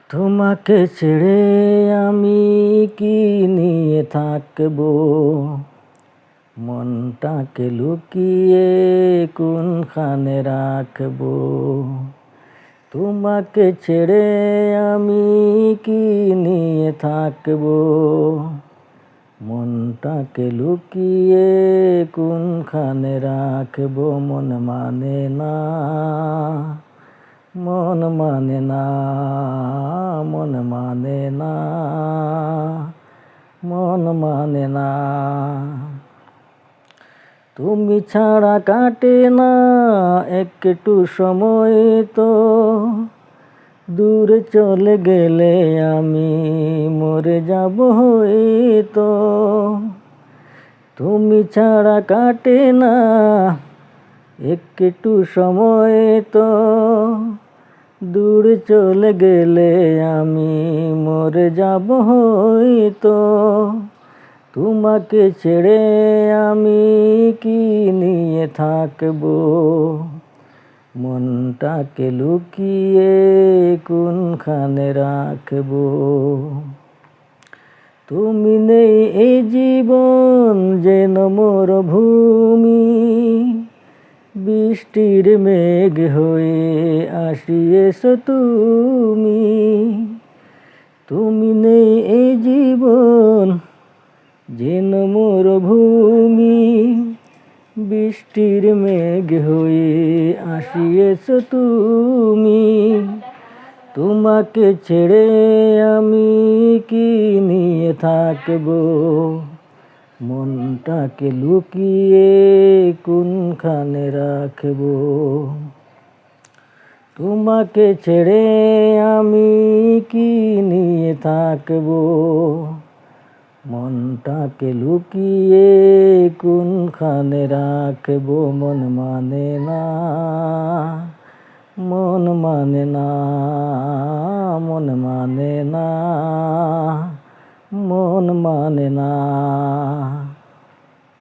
তোমাকে ছেড়ে আমি কি নিয়ে থাকবো, মনটাকে লুকিয়ে কোনখানে রাখবো। তোমাকে ছেড়ে আমি কি নিয়ে থাকবো, মনটাকে লুকিয়ে কোনখানে রাখবো। মন মানে না, মন মানে না, মন মানে না, মন মানে না। তুমি ছাড়া কাটে না একটু সময় তো, দূরে চলে গেলে আমি মরে যাব হয়তো। তুমি ছাড়া কাটে না একটু সময় তো, দূরে চলে গেলে আমি মরে যাব হয়তো। তোমাকে ছেড়ে আমি কি নিয়ে থাকবো, মনটাকে লুকিয়ে কোনখানে রাখবো। তুমি নেই এই জীবন যেন মরুভূমি, বৃষ্টির মেঘ হয়ে আসিয়েছো তুমি। তুমি নেই এই জীবন যেন মরুভূমি, বৃষ্টির মেঘ হয়ে আসিয়েছো তুমি। তোমাকে ছেড়ে আমি কি নিয়ে থাকবো, মনটাকে লুকিয়ে কোনখানে রাখবো। তোমাকে ছেড়ে আমি কি নিয়ে থাকবো, মনটাকে লুকিয়ে কোনখানে রাখবো। মন মানে না, মন মানে না, মন মানে না, মন মানে না।